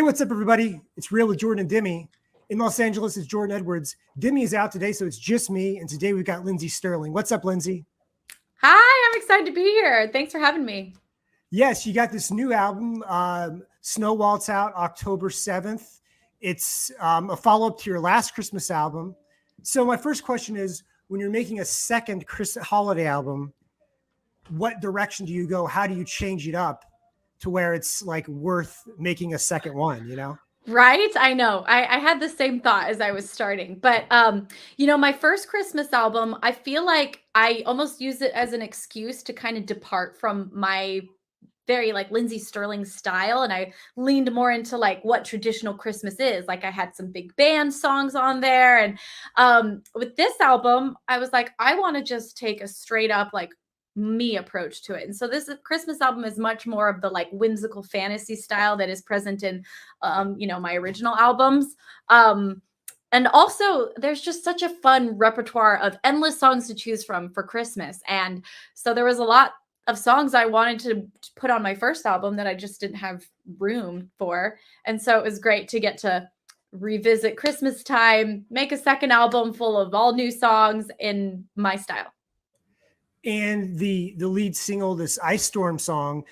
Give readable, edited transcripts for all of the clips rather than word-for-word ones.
Hey, what's up, everybody? It's Real with Jordan and Demi. In Los Angeles, it's Jordan Edwards. Demi is out today, so it's just me. And today we've got Lindsey Stirling. What's up, Lindsey? Hi, I'm excited to be here. Thanks for having me. Yes, you got this new album, Snow Waltz, out October 7th. It's a follow-up to your last Christmas album. So my first question is, when you're making a second holiday album, what direction do you go? How do you change it up to where it's like worth making a second one, you know? Right? I know. I had the same thought as I was starting. But my first Christmas album, I feel like I almost use it as an excuse to kind of depart from my very like Lindsey Stirling style. And I leaned more into like what traditional Christmas is. Like I had some big band songs on there. And with this album, I was like, I want to just take a straight up like me approach to it. And so this Christmas album is much more of the like whimsical fantasy style that is present in my original albums. And also there's just such a fun repertoire of endless songs to choose from for Christmas. And so there was a lot of songs I wanted to put on my first album that I just didn't have room for. And so it was great to get to revisit Christmas time, make a second album full of all new songs in my style. And the lead single, this Ice Storm song,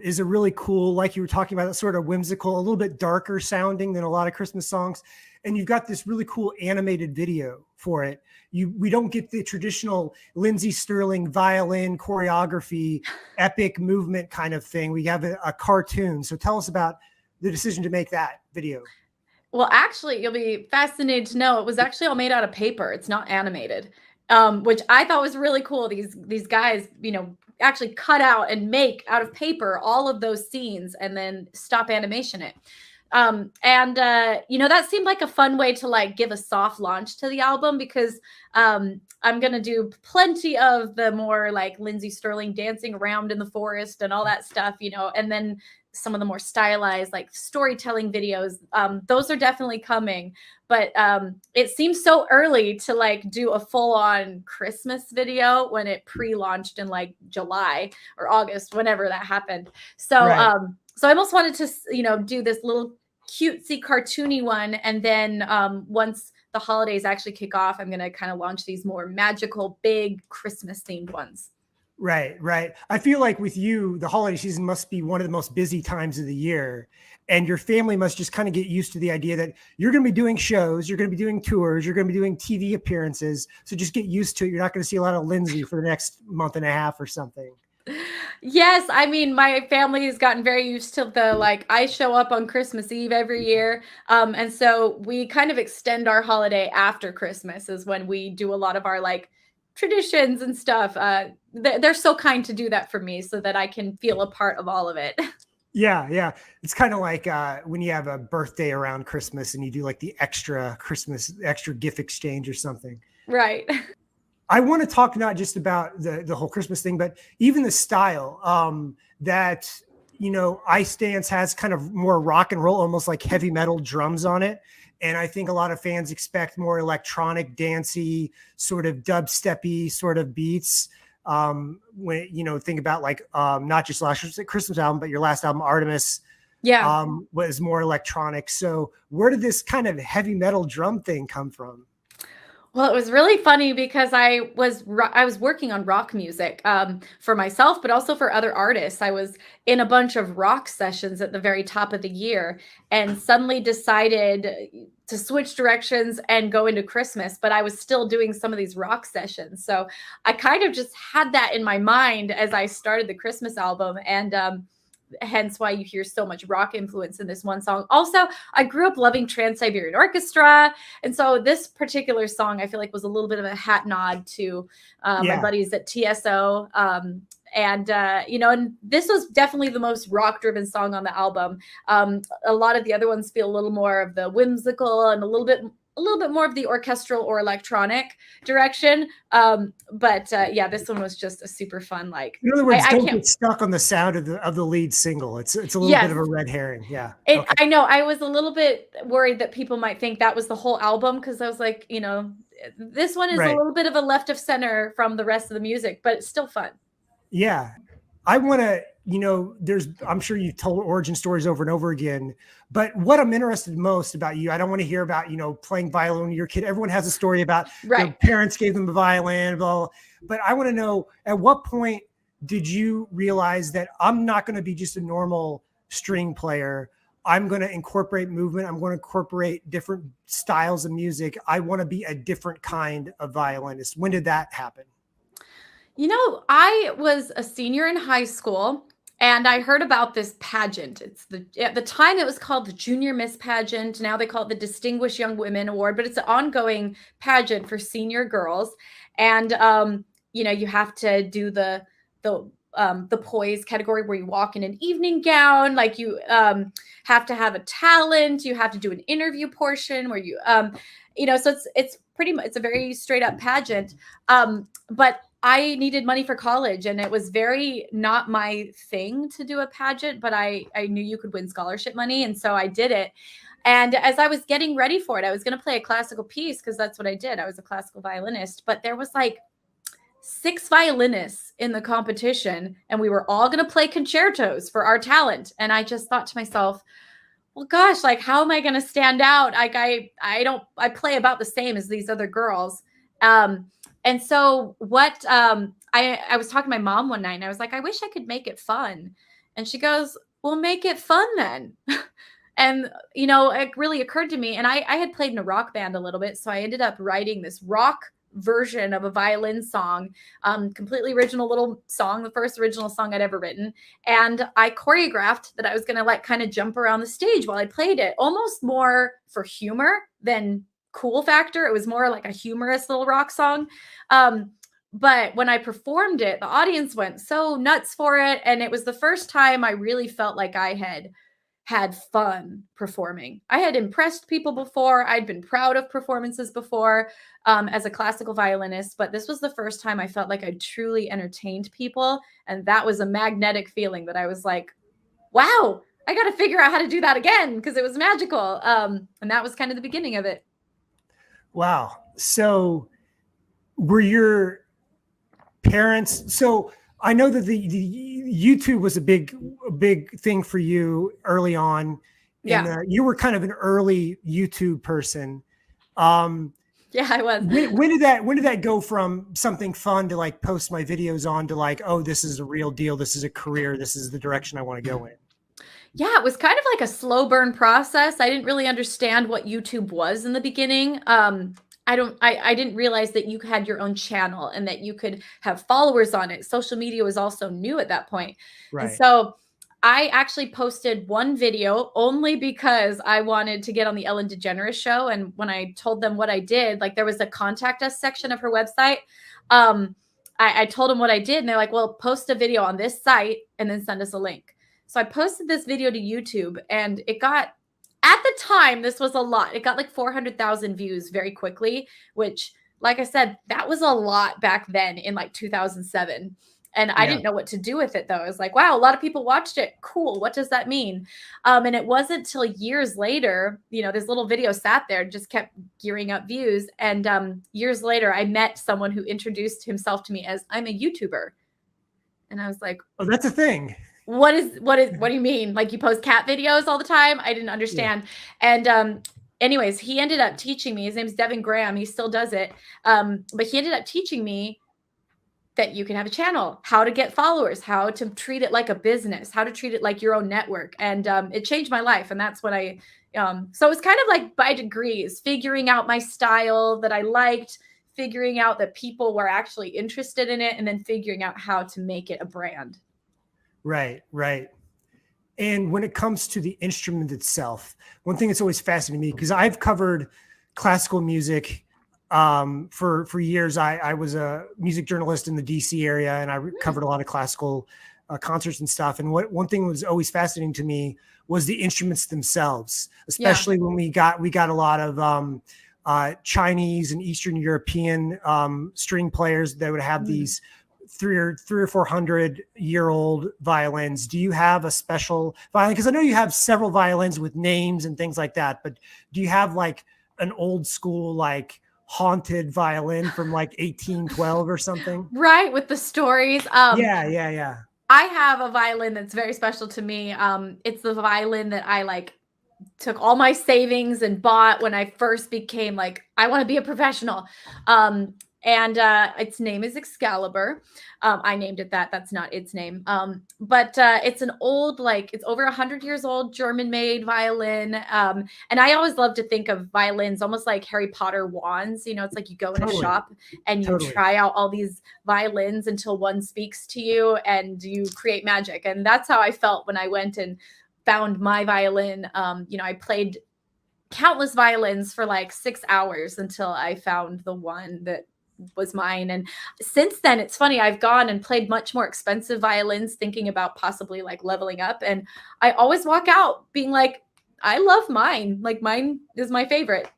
is a really cool, like you were talking about, that sort of whimsical, a little bit darker sounding than a lot of Christmas songs. And you've got this really cool animated video for it. We don't get the traditional Lindsey Stirling violin choreography, epic movement kind of thing. We have a cartoon. So tell us about the decision to make that video. Well, actually, you'll be fascinated to know it was actually all made out of paper. It's not animated. Which I thought was really cool. These guys, actually cut out and make out of paper all of those scenes and then stop animation it. That seemed like a fun way to like give a soft launch to the album because I'm going to do plenty of the more like Lindsey Stirling dancing around in the forest and all that stuff, and then some of the more stylized like storytelling videos. Those are definitely coming, but it seems so early to like do a full-on Christmas video when it pre-launched in like July or August, whenever that happened. So right. So I almost wanted to do this little cutesy cartoony one, and then once the holidays actually kick off, I'm going to kind of launch these more magical big Christmas themed ones. Right. I feel like with you, the holiday season must be one of the most busy times of the year. And your family must just kind of get used to the idea that you're going to be doing shows, you're going to be doing tours, you're going to be doing TV appearances. So just get used to it. You're not going to see a lot of Lindsey for the next month and a half or something. Yes, I mean, my family has gotten very used to the like I show up on Christmas Eve every year. And so we kind of extend our holiday after Christmas is when we do a lot of our like traditions and stuff. They're so kind to do that for me so that I can feel a part of all of it. Yeah. It's kind of like when you have a birthday around Christmas and you do like the extra gift exchange or something. Right. I want to talk not just about the whole Christmas thing, but even the style that, Ice Dance has kind of more rock and roll, almost like heavy metal drums on it. And I think a lot of fans expect more electronic, dancey, sort of dubsteppy sort of beats. When, think about like not just last Christmas album, but your last album, Artemis, was more electronic. So where did this kind of heavy metal drum thing come from? Well, it was really funny because I was working on rock music for myself, but also for other artists. I was in a bunch of rock sessions at the very top of the year and suddenly decided to switch directions and go into Christmas, but I was still doing some of these rock sessions. So I kind of just had that in my mind as I started the Christmas album, and hence why you hear so much rock influence in this one song. Also, I grew up loving Trans-Siberian Orchestra. And so this particular song, I feel like was a little bit of a hat nod to my buddies at TSO. And this was definitely the most rock driven song on the album. A lot of the other ones feel a little more of the whimsical and a little bit more of the orchestral or electronic direction. But this one was just a super fun, like, in other words, don't get stuck on the sound of the lead single. It's a little bit of a red herring. Yeah. Okay. I know I was a little bit worried that people might think that was the whole album. Cause I was like, this one is a little bit of a left of center from the rest of the music, but it's still fun. Yeah. I want to I'm sure you've told origin stories over and over again, but what I'm interested most about you, I don't want to hear about, playing violin when you're a kid. Everyone has a story about their parents gave them a violin, blah, blah. But I want to know, at what point did you realize that I'm not going to be just a normal string player? I'm going to incorporate movement. I'm going to incorporate different styles of music. I want to be a different kind of violinist. When did that happen? I was a senior in high school and I heard about this pageant. At the time it was called the Junior Miss Pageant. Now they call it the Distinguished Young Women Award, but it's an ongoing pageant for senior girls. And you have to do the poise category where you walk in an evening gown, like you have to have a talent, you have to do an interview portion where you so it's pretty much, it's a very straight up pageant. But I needed money for college and it was very not my thing to do a pageant, but I knew you could win scholarship money. And so I did it. And as I was getting ready for it, I was going to play a classical piece because that's what I did. I was a classical violinist, but there was like 6 violinists in the competition and we were all going to play concertos for our talent. And I just thought to myself, well, gosh, like, how am I going to stand out? Like, I play about the same as these other girls. And so what, I was talking to my mom one night and I was like, I wish I could make it fun. And she goes, well, make it fun then. And, it really occurred to me. And I had played in a rock band a little bit. So I ended up writing this rock version of a violin song, completely original little song, the first original song I'd ever written. And I choreographed that I was going to like kind of jump around the stage while I played it, almost more for humor than cool factor. It was more like a humorous little rock song. But when I performed it, the audience went so nuts for it. And it was the first time I really felt like I had fun performing. I had impressed people before. I'd been proud of performances before as a classical violinist, but this was the first time I felt like I truly entertained people. And that was a magnetic feeling that I was like, wow, I got to figure out how to do that again because it was magical. And that was kind of the beginning of it. Wow. So were your parents, so I know that the YouTube was a big thing for you early on. Yeah. You were kind of an early YouTube person. Yeah, I was. When did that go from something fun to like post my videos on to like, oh, this is a real deal. This is a career. This is the direction I want to go in. Yeah, it was kind of like a slow burn process. I didn't really understand what YouTube was in the beginning. I didn't realize that you had your own channel and that you could have followers on it. Social media was also new at that point. Right. And so I actually posted one video only because I wanted to get on the Ellen DeGeneres show. And when I told them what I did, like there was a contact us section of her website. I told them what I did and they're like, well, post a video on this site and then send us a link. So I posted this video to YouTube and it got, at the time, this was a lot. It got like 400,000 views very quickly, which, like I said, that was a lot back then in like 2007. And I didn't know what to do with it, though. I was like, wow, a lot of people watched it. Cool. What does that mean? And it wasn't till years later, this little video sat there, just kept gearing up views. And years later, I met someone who introduced himself to me as, I'm a YouTuber. And I was like, oh, that's a thing. What do you mean? Like you post cat videos all the time? I didn't understand. Yeah. And anyways, he ended up teaching me. His name's Devin Graham. He still does it. But he ended up teaching me that you can have a channel, how to get followers, how to treat it like a business, how to treat it like your own network. And it changed my life. And that's what so it was kind of like by degrees, figuring out my style that I liked, figuring out that people were actually interested in it, and then figuring out how to make it a brand. Right. And when it comes to the instrument itself, one thing that's always fascinated me, because I've covered classical music for years. I was a music journalist in the DC area, and I covered a lot of classical concerts and stuff. And one thing that was always fascinating to me was the instruments themselves, especially when we got a lot of Chinese and Eastern European string players that would have these 300 or 400-year-old violins. Do you have a special violin? Because I know you have several violins with names and things like that, but do you have like an old school, like haunted violin from like 1812 or something? Right, with the stories. Yeah. I have a violin that's very special to me. It's the violin that I like took all my savings and bought when I first became like, I want to be a professional. And its name is Excalibur. I named it that. That's not its name. But it's an old, like it's over 100 years old, German-made violin. And I always love to think of violins almost like Harry Potter wands. You know, it's like you go in a shop and you try out all these violins until one speaks to you and you create magic. And that's how I felt when I went and found my violin. You know, I played countless violins for like 6 hours until I found the one that was mine. And since then, it's funny, I've gone and played much more expensive violins, thinking about possibly like leveling up. And I always walk out being like, I love mine. Like mine is my favorite.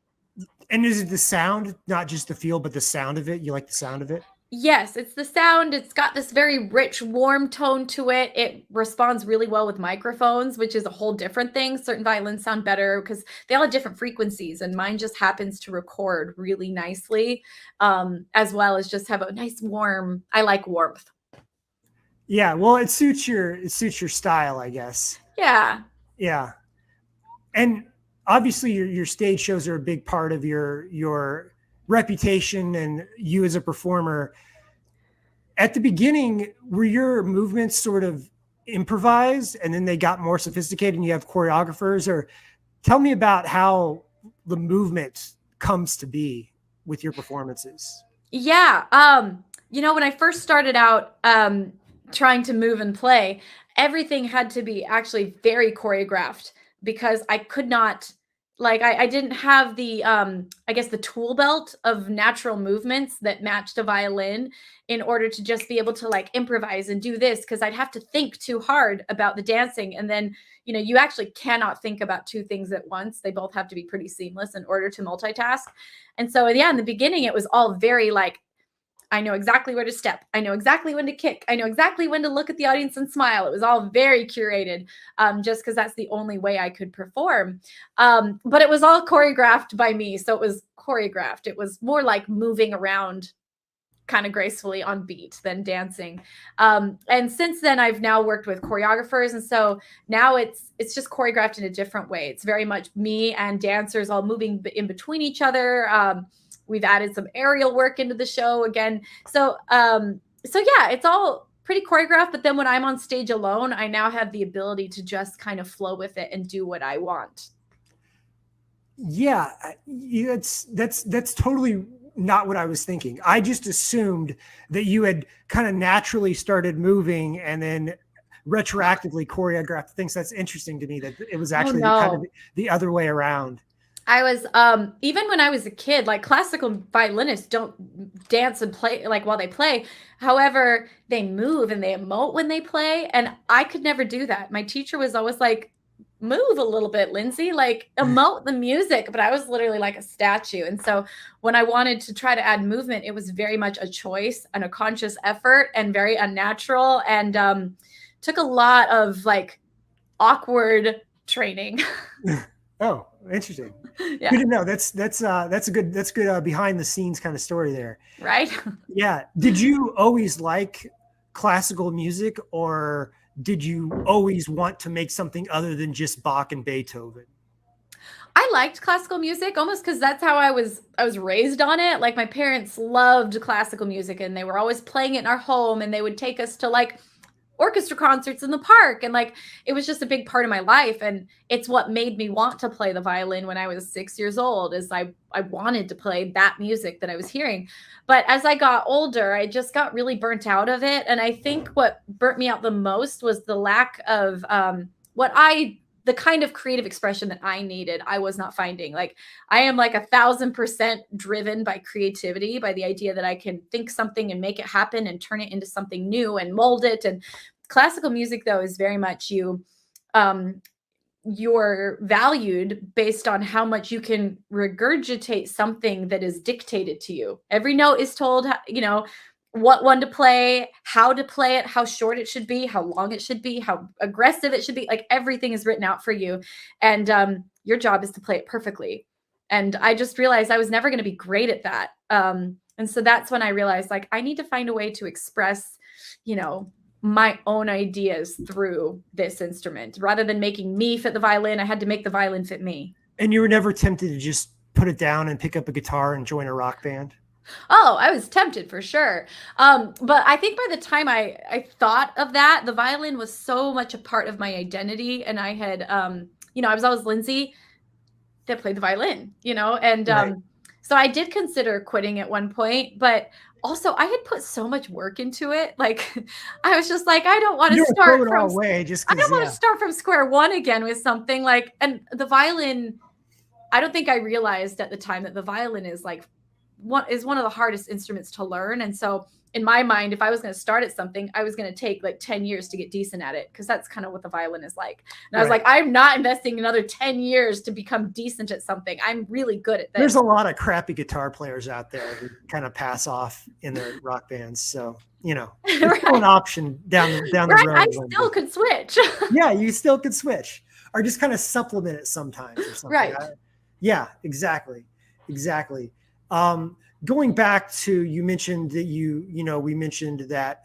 And is it the sound, not just the feel, but the sound of it? You like the sound of it? Yes, it's the sound. It's got this very rich, warm tone to it. It responds really well with microphones, which is a whole different thing. Certain violins sound better because they all have different frequencies, and mine just happens to record really nicely, as well as just have a nice warm. I like warmth. Yeah, well, it suits your style, I guess. Yeah. Yeah, and obviously your stage shows are a big part of your reputation and you as a performer. At the beginning, were your movements sort of improvised and then they got more sophisticated and you have choreographers? Or tell me about how the movement comes to be with your performances. Yeah. You know, when I first started out trying to move and play, everything had to be actually very choreographed because I could not, like, I didn't have the I guess the tool belt of natural movements that matched a violin in order to just be able to like improvise and do this, because I'd have to think too hard about the dancing. And then, you know, you actually cannot think about two things at once. They both have to be pretty seamless in order to multitask. And so yeah, in the beginning it was all very like, I know exactly where to step. I know exactly when to kick. I know exactly when to look at the audience and smile. It was all very curated, just because that's the only way I could perform. But it was all choreographed by me. So it was choreographed. It was more like moving around kind of gracefully on beat than dancing. And since then, I've now worked with choreographers. And so now it's just choreographed in a different way. It's very much me and dancers all moving in between each other. We've added some aerial work into the show again. So yeah, it's all pretty choreographed. But then when I'm on stage alone, I now have the ability to just kind of flow with it and do what I want. Yeah, that's totally not what I was thinking. I just assumed that you had kind of naturally started moving and then retroactively choreographed things. That's interesting to me that it was actually kind of the other way around. I was even when I was a kid, like classical violinists don't dance and play like while they play. However, they move and they emote when they play, and I could never do that. My teacher was always like, move a little bit, Lindsey, like emote the music, but I was literally like a statue. And so when I wanted to try to add movement, it was very much a choice and a conscious effort and very unnatural, and took a lot of like awkward training. Oh, interesting. Yeah. Good to know. That's a good behind the scenes kind of story there. Right. Yeah. Did you always like classical music, or did you always want to make something other than just Bach and Beethoven? I liked classical music almost because that's how I was raised on it. Like my parents loved classical music and they were always playing it in our home, and they would take us to like orchestra concerts in the park, and like it was just a big part of my life. And it's what made me want to play the violin when I was 6 years old, is I wanted to play that music that I was hearing. But as I got older, I just got really burnt out of it. And I think what burnt me out the most was the lack of the kind of creative expression that I needed. I was not finding. Like I am like 1,000% driven by creativity, by the idea that I can think something and make it happen and turn it into something new and mold it. And classical music, though, is very much you're valued based on how much you can regurgitate something that is dictated to you. Every note is told, you know, what one to play, how to play it, how short it should be, how long it should be, how aggressive it should be. Like everything is written out for you. And your job is to play it perfectly. And I just realized I was never going to be great at that. And so that's when I realized like I need to find a way to express, you know, my own ideas through this instrument. Rather than making me fit the violin, I had to make the violin fit me. And you were never tempted to just put it down and pick up a guitar and join a rock band? Oh, I was tempted for sure. But I think by the time I thought of that, the violin was so much a part of my identity. And I had, I was always Lindsey that played the violin, and Right. so I did consider quitting at one point, but also I had put so much work into it. Like I was just like, I don't want You to don't throw start it from all away just I because, don't want to yeah. start from square one again with something like, and the violin, I don't think I realized at the time that the violin is like one of the hardest instruments to learn. And so in my mind, if I was going to start at something, I was going to take like 10 years to get decent at it, because that's kind of what the violin is like. And I was like, I'm not investing another 10 years to become decent at something. I'm really good at this. There's a lot of crappy guitar players out there who kind of pass off in their rock bands. So, it's still an option down the road. I still could switch. Yeah, you still could switch or just kind of supplement it sometimes or something. Right. Yeah, exactly. Going back to, you mentioned that we mentioned that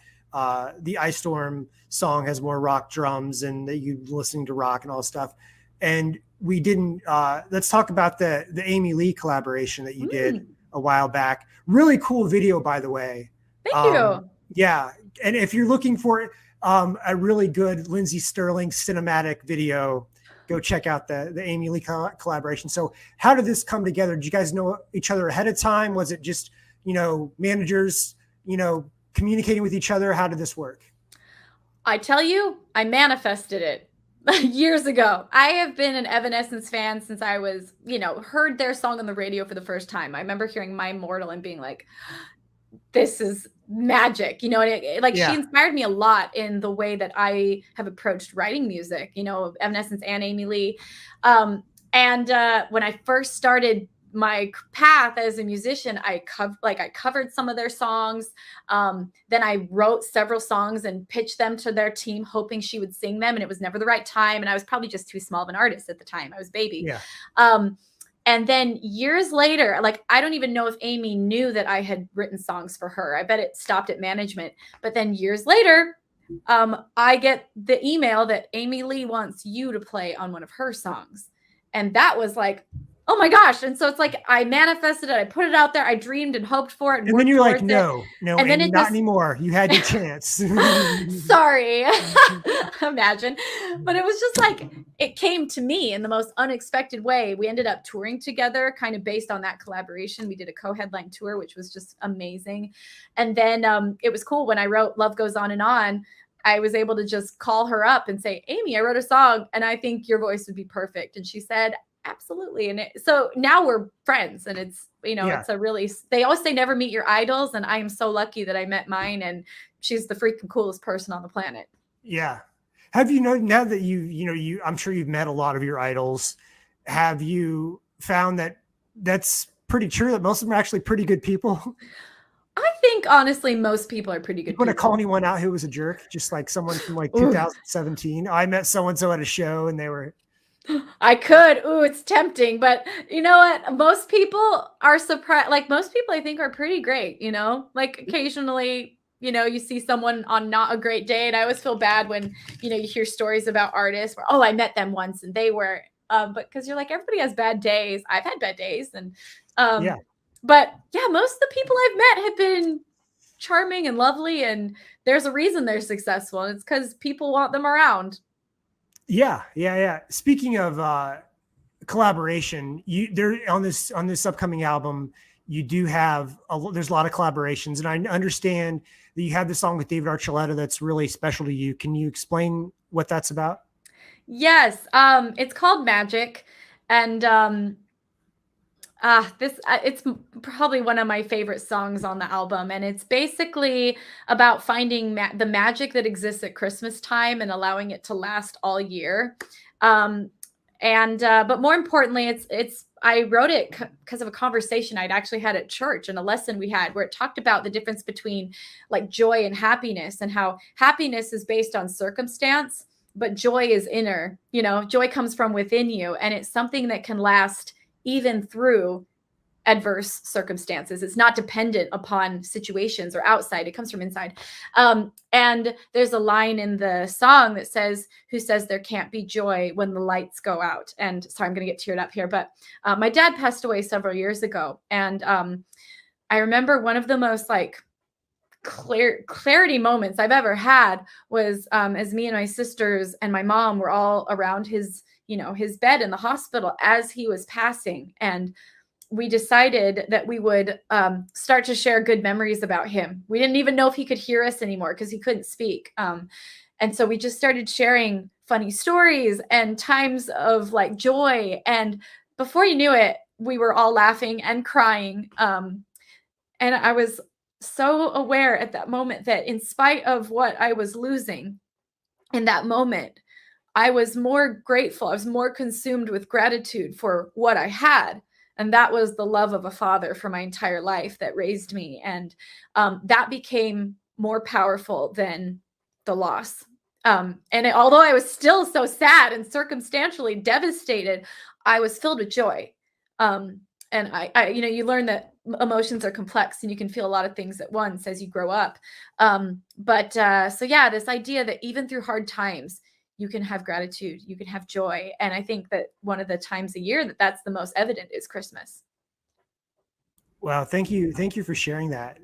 the Ice Storm song has more rock drums and that you listening to rock and all this stuff. And we didn't, let's talk about the Amy Lee collaboration that you did a while back. Really cool video, by the way. Thank you. Yeah. And if you're looking for a really good Lindsey Stirling cinematic video, go check out the Amy Lee collaboration. So how did this come together? Did you guys know each other ahead of time? Was it just, managers, communicating with each other? How did this work? I tell you, I manifested it years ago. I have been an Evanescence fan since I was, heard their song on the radio for the first time. I remember hearing My Immortal and being like, this is magic, and she inspired me a lot in the way that I have approached writing music, Evanescence and Amy Lee. And when I first started my path as a musician, I covered some of their songs. Then I wrote several songs and pitched them to their team, hoping she would sing them. And it was never the right time. And I was probably just too small of an artist at the time. I was baby. Yeah. And then years later, I don't even know if Amy knew that I had written songs for her. I bet it stopped at management. But then years later, I get the email that Amy Lee wants you to play on one of her songs. And that was like, oh my gosh. And so it's like, I manifested it. I put it out there. I dreamed and hoped for it. And then you're like, no, and then not anymore. You had your chance. Sorry. Imagine. But it was just like, it came to me in the most unexpected way. We ended up touring together, kind of based on that collaboration. We did a co-headline tour, which was just amazing. And then it was cool when I wrote Love Goes On and On. I was able to just call her up and say, Amy, I wrote a song and I think your voice would be perfect. And she said, absolutely. And so now we're friends, and it's, it's a really, they always say never meet your idols. And I am so lucky that I met mine, and she's the freaking coolest person on the planet. Yeah. Have you now that I'm sure you've met a lot of your idols. Have you found that that's pretty true, that most of them are actually pretty good people? I think honestly, most people are pretty good. You want to call anyone out who was a jerk? Just like someone from 2017. I met so-and-so at a show and they were, I could. Ooh, it's tempting. But you know what? Most people are surprised. Most people I think are pretty great, occasionally, you see someone on not a great day. And I always feel bad when, you hear stories about artists where, oh, I met them once and they were, but because you're like, everybody has bad days. I've had bad days. And, but yeah, most of the people I've met have been charming and lovely. And there's a reason they're successful. And it's because people want them around. Yeah. Speaking of collaboration, there on this upcoming album, you do have there's a lot of collaborations, and I understand that you have the song with David Archuleta that's really special to you. Can you explain what that's about? Yes, it's called Magic, and it's probably one of my favorite songs on the album, and it's basically about finding the magic that exists at Christmas time and allowing it to last all year. But more importantly, I wrote it because of a conversation I'd actually had at church and a lesson we had where it talked about the difference between joy and happiness, and how happiness is based on circumstance, but joy is inner. Joy comes from within you, and it's something that can last even through adverse circumstances. It's not dependent upon situations or outside. It comes from inside. And there's a line in the song that says, "Who says there can't be joy when the lights go out?" And sorry, I'm going to get teared up here, but my dad passed away several years ago. And I remember one of the most like clarity moments I've ever had was as me and my sisters and my mom were all around his, his bed in the hospital as he was passing. And we decided that we would start to share good memories about him. We didn't even know if he could hear us anymore because he couldn't speak. And so we just started sharing funny stories and times of like joy. And before you knew it, we were all laughing and crying. And I was so aware at that moment that in spite of what I was losing in that moment, I was more grateful. I was more consumed with gratitude for what I had. And that was the love of a father for my entire life that raised me. And that became more powerful than the loss. Although I was still so sad and circumstantially devastated, I was filled with joy. And I you learn that emotions are complex and you can feel a lot of things at once as you grow up. So yeah, this idea that even through hard times, you can have gratitude, you can have joy. And I think that one of the times a year that's the most evident is Christmas. Wow. Thank you. Thank you for sharing that.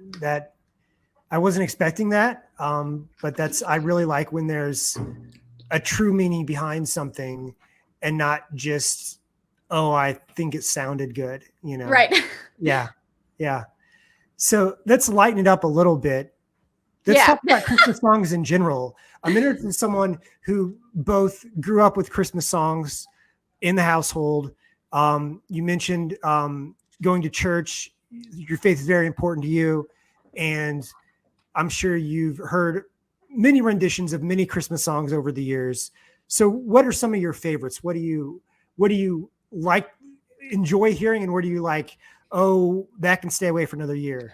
I wasn't expecting that. But I really like when there's a true meaning behind something and not just, oh, I think it sounded good, Right. Yeah. Yeah. So let's lighten it up a little bit. Let's talk about Christmas songs in general. I'm interested in someone who both grew up with Christmas songs in the household. You mentioned going to church. Your faith is very important to you. And I'm sure you've heard many renditions of many Christmas songs over the years. So what are some of your favorites? What do you like, enjoy hearing, and where do you like, oh, that can stay away for another year?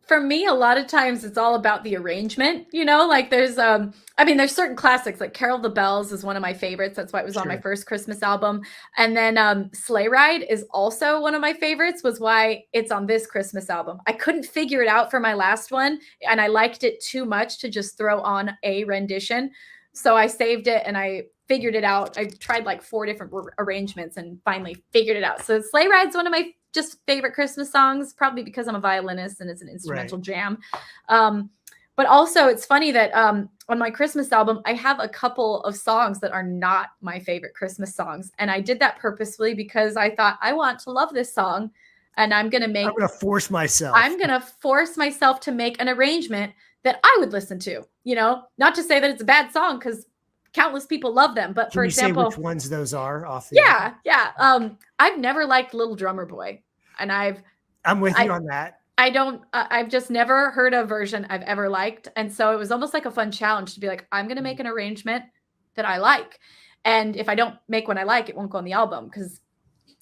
For me, a lot of times it's all about the arrangement, like there's certain classics, like Carol of the Bells is one of my favorites. That's why it was on my first Christmas album. And then Sleigh Ride is also one of my favorites, was why it's on this Christmas album. I couldn't figure it out for my last one, and I liked it too much to just throw on a rendition. So I saved it and I figured it out. I tried like 4 different arrangements and finally figured it out. So Sleigh Ride's one of my just favorite Christmas songs, probably because I'm a violinist and it's an instrumental jam. But also it's funny that on my Christmas album, I have a couple of songs that are not my favorite Christmas songs. And I did that purposefully because I thought I want to love this song and I'm going to force myself to make an arrangement that I would listen to, not to say that it's a bad song because countless people love them. But for example, say which ones those are off the I've never liked Little Drummer Boy, and I'm with you on that. I've just never heard a version I've ever liked. And so it was almost like a fun challenge to be like, I'm going to make an arrangement that I like. And if I don't make one I like, it won't go on the album.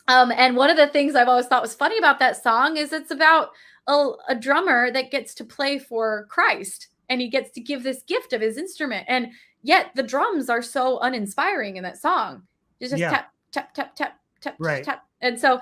And one of the things I've always thought was funny about that song is it's about a drummer that gets to play for Christ, and he gets to give this gift of his instrument. And yet the drums are so uninspiring in that song. It's just tap, tap, tap, tap, tap, tap. And so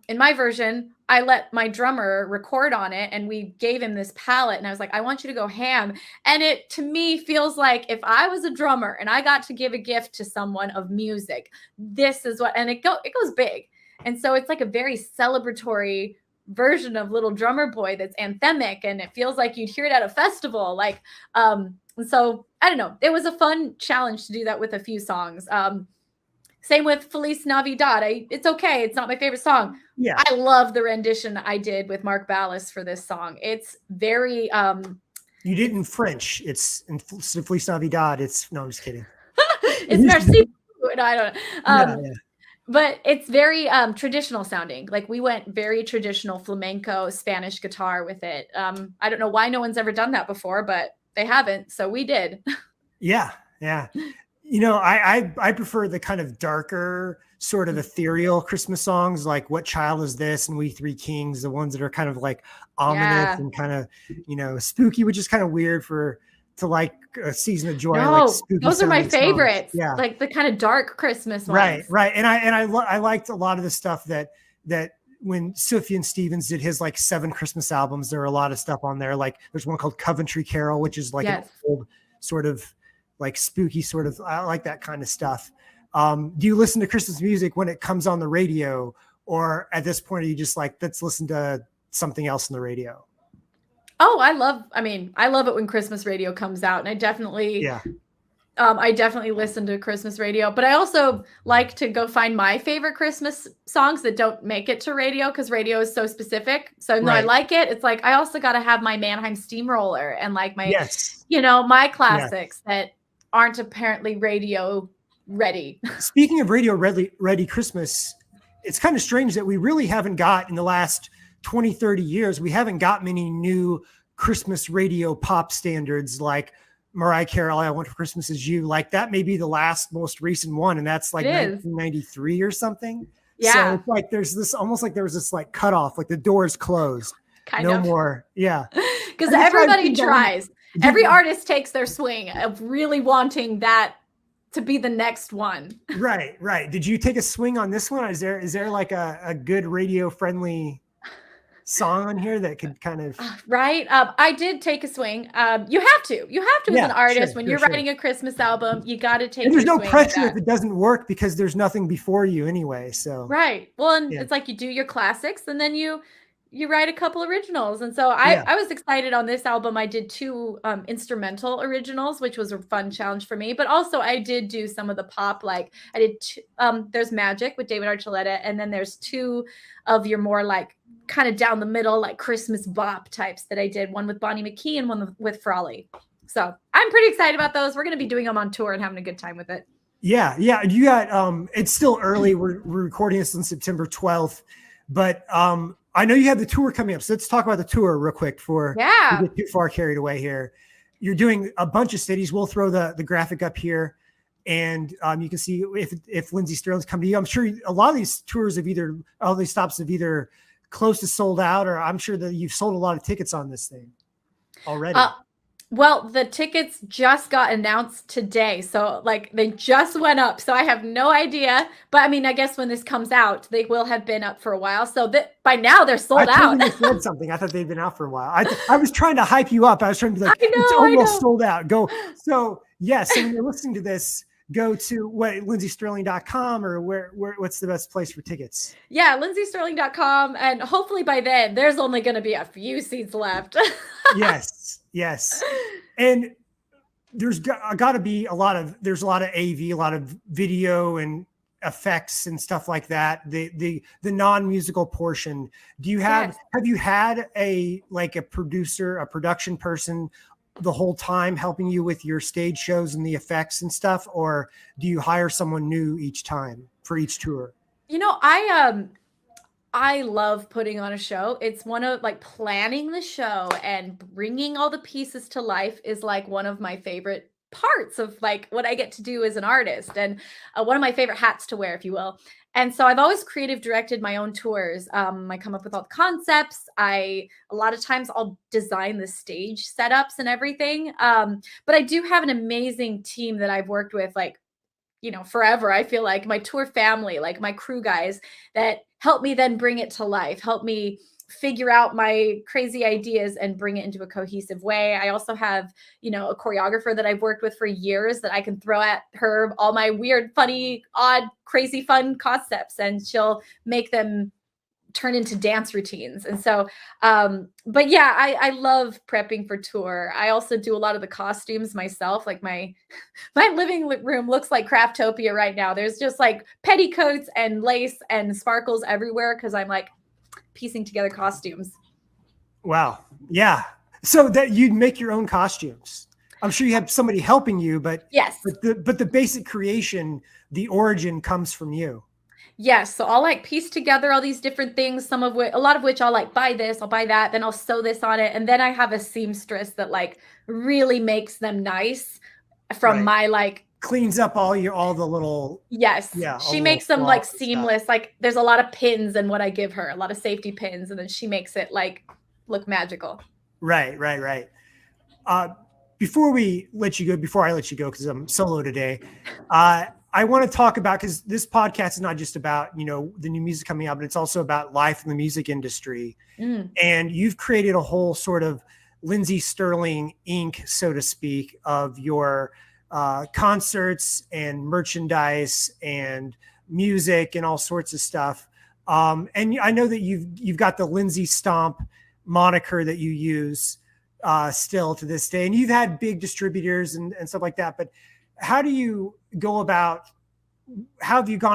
in my version, I let my drummer record on it and we gave him this palette and I was like, I want you to go ham. And it, to me, feels like if I was a drummer and I got to give a gift to someone of music, this is what, and it goes big. And so it's like a very celebratory version of Little Drummer Boy that's anthemic, and it feels like you'd hear it at a festival. And so I don't know, it was a fun challenge to do that with a few songs. Same with Feliz Navidad. It's okay. It's not my favorite song. Yeah. I love the rendition I did with Mark Ballas for this song. It's very, you did in French. It's in Feliz Navidad. No, I'm just kidding. It's merci. I don't know. But it's very traditional sounding. Like we went very traditional flamenco, Spanish guitar with it. I don't know why no one's ever done that before, but they haven't. So we did. Yeah. I prefer the kind of darker, sort of ethereal Christmas songs, like What Child Is This and We Three Kings, the ones that are kind of like ominous and kind of, spooky, which is kind of weird for to like A Season of Joy, like No, spooky those are my sounding songs. favorites. Yeah. Like the kind of dark Christmas Right, ones. right. And I liked a lot of the stuff that when Sufjan Stevens did his like 7 Christmas albums, there are a lot of stuff on there. Like there's one called Coventry Carol, which is like an old sort of like spooky sort of, I like that kind of stuff. Do you listen to Christmas music when it comes on the radio, or at this point are you just like, let's listen to something else on the radio? Oh, I love it when Christmas radio comes out, and I definitely listen to Christmas radio, but I also like to go find my favorite Christmas songs that don't make it to radio, because radio is so specific. So no, I like it. It's like, I also got to have my Mannheim Steamroller and like my, my classics that aren't apparently radio ready. Speaking of radio ready Christmas, it's kind of strange that we really haven't got in the last 20, 30 years, we haven't got many new Christmas radio pop standards like Mariah Carey, I Want for Christmas Is You. Like that may be the most recent one, and that's like 1993 or something. Yeah. So it's like there's this almost like there was this like cutoff, like the door's closed. No more. Yeah. Because everybody tries. Every artist takes their swing of really wanting that to be the next one. Right, right. Did you take a swing on this one? Is there like a good radio friendly song on here that could kind of I did take a swing. You have to as an artist when you're writing a Christmas album, you got to take there's no pressure if it doesn't work, because there's nothing before you anyway. So well, and it's like you do your classics and then you write a couple originals. And so I was excited on this album. I did 2 instrumental originals, which was a fun challenge for me, but also I did do some of the pop. Like I did there's Magic with David Archuleta, and then there's 2 of your more like kind of down the middle, like Christmas bop types that I did, one with Bonnie McKee and one with Frawley. So I'm pretty excited about those. We're going to be doing them on tour and having a good time with it. Yeah. You got, it's still early. We're recording this on September 12th, but I know you have the tour coming up. So let's talk about the tour real quick before we get too far carried away here. You're doing a bunch of cities. We'll throw the graphic up here, and you can see if Lindsey Stirling's come to you. I'm sure a lot of these tours all these stops have either close to sold out, or I'm sure that you've sold a lot of tickets on this thing already. Well, the tickets just got announced today. So like they just went up. So I have no idea, but I mean, I guess when this comes out, they will have been up for a while. So that by now they're sold out. I said something. I thought they'd been out for a while. I was trying to hype you up. I was trying to be like, it's almost sold out. Go. So yes. So when you're listening to this, go to lindseysterling.com, or what's the best place for tickets? Yeah, lindseysterling.com. And hopefully by then there's only going to be a few seats left. Yes. And there's got to be there's a lot of AV, a lot of video and effects and stuff like that. The non-musical portion. Have you had a producer, a production person the whole time helping you with your stage shows and the effects and stuff, or do you hire someone new each time for each tour? I love putting on a show. It's one of like planning the show and bringing all the pieces to life is like one of my favorite parts of like what I get to do as an artist, and one of my favorite hats to wear, if you will. And so I've always creative directed my own tours. I come up with all the concepts. A lot of times I'll design the stage setups and everything. But I do have an amazing team that I've worked with, like, forever. I feel like my tour family, like my crew guys that help me then bring it to life, help me figure out my crazy ideas and bring it into a cohesive way. I also have, a choreographer that I've worked with for years that I can throw at her all my weird, funny, odd, crazy, fun concepts, and she'll make them turn into dance routines. And so, but yeah, I love prepping for tour. I also do a lot of the costumes myself. Like my living room looks like Craftopia right now. There's just like petticoats and lace and sparkles everywhere, because I'm like piecing together costumes. Wow. Yeah. So that you'd make your own costumes. I'm sure you have somebody helping you, but yes, but the basic creation, the origin comes from you. Yes. So I'll like piece together all these different things, a lot of which I'll like buy this, I'll buy that, then I'll sew this on it. And then I have a seamstress that like really makes them nice from my like cleans up all the little. Yes. Yeah. She makes them like seamless. Like there's a lot of pins in what I give her, a lot of safety pins. And then she makes it like look magical. Right. before I let you go, because I'm solo today, I want to talk about, because this podcast is not just about, the new music coming out, but it's also about life in the music industry. And you've created a whole sort of Lindsey Stirling Inc., so to speak, of your concerts and merchandise and music and all sorts of stuff. And I know that you've got the Lindsey Stomp moniker that you use still to this day, and you've had big distributors and stuff like that. But how have you gone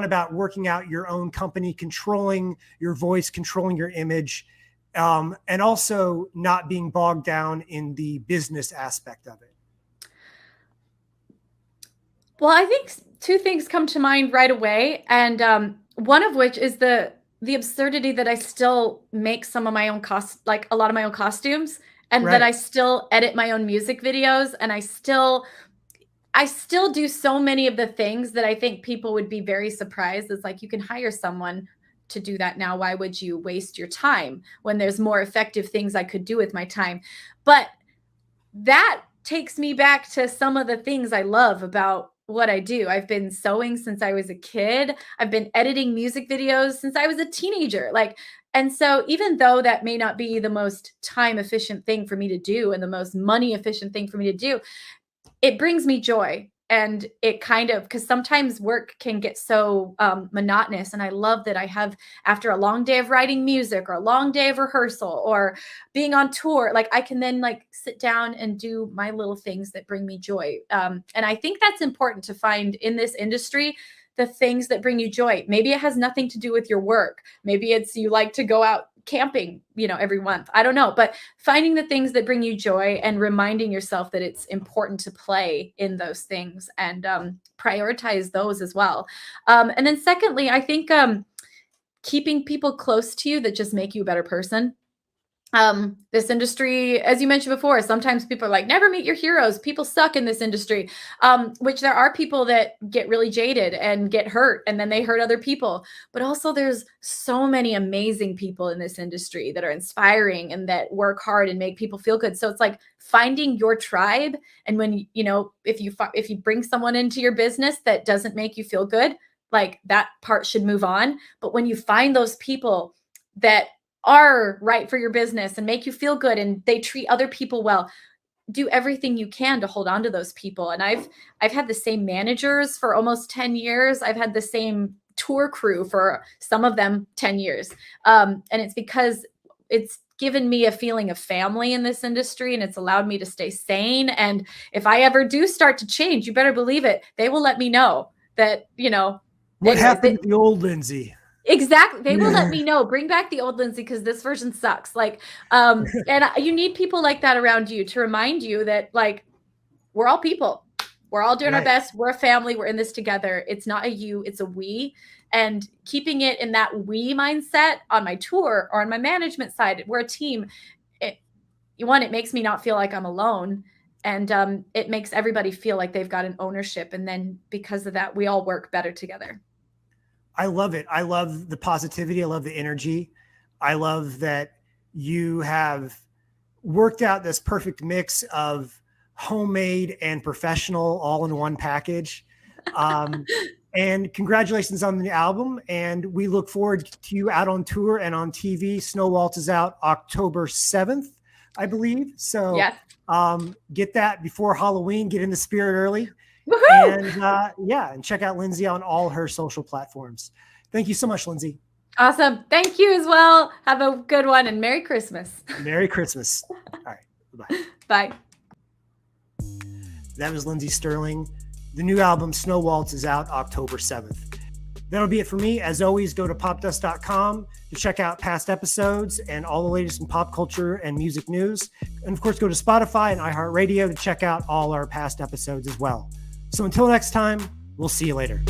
about working out your own company, controlling your voice, controlling your image, and also not being bogged down in the business aspect of it? Well, I think two things come to mind right away. And one of which is the absurdity that I still make some of my own like a lot of my own costumes, and Right. that I still edit my own music videos, and I still do so many of the things that I think people would be very surprised. It's like, you can hire someone to do that now. Why would you waste your time when there's more effective things I could do with my time? But that takes me back to some of the things I love about what I do. I've been sewing since I was a kid. I've been editing music videos since I was a teenager. And so even though that may not be the most time efficient thing for me to do and the most money efficient thing for me to do, it brings me joy. And it because sometimes work can get so monotonous. And I love that I have, after a long day of writing music or a long day of rehearsal or being on tour, I can then sit down and do my little things that bring me joy. And I think that's important to find in this industry, the things that bring you joy. Maybe it has nothing to do with your work. Maybe it's you like to go out camping, every month. I don't know, but finding the things that bring you joy and reminding yourself that it's important to play in those things and prioritize those as well. And then secondly, I think keeping people close to you that just make you a better person. This industry, as you mentioned before, sometimes people are like, never meet your heroes. People suck in this industry, which there are people that get really jaded and get hurt, and then they hurt other people. But also there's so many amazing people in this industry that are inspiring and that work hard and make people feel good. So it's like finding your tribe. And when, if you bring someone into your business that doesn't make you feel good, that part should move on. But when you find those people that are right for your business and make you feel good and they treat other people well, do everything you can to hold on to those people. And I've had the same managers for almost 10 years. I've had the same tour crew for some of them 10 years. And it's because it's given me a feeling of family in this industry, and it's allowed me to stay sane. And if I ever do start to change, you better believe it, they will let me know that, what happened to the old Lindsey? Exactly. They will let me know. Bring back the old Lindsey because this version sucks. And you need people like that around you to remind you that we're all people. We're all doing our best. We're a family. We're in this together. It's not a you, it's a we. And keeping it in that we mindset on my tour or on my management side, we're a team. It makes me not feel like I'm alone. And it makes everybody feel like they've got an ownership. And then because of that, we all work better together. I love it. I love the positivity. I love the energy. I love that you have worked out this perfect mix of homemade and professional all in one package. And congratulations on the album. And we look forward to you out on tour and on TV. Snow Waltz is out October 7th, I believe. So yes. Get that before Halloween, get in the spirit early. Woohoo! And check out Lindsey on all her social platforms. Thank you so much, Lindsey. Awesome. Thank you as well. Have a good one and Merry Christmas. Merry Christmas. All right. Bye-bye. Bye. That was Lindsey Stirling. The new album, Snow Waltz, is out October 7th. That'll be it for me. As always, go to popdust.com to check out past episodes and all the latest in pop culture and music news. And of course, go to Spotify and iHeartRadio to check out all our past episodes as well. So until next time, we'll see you later.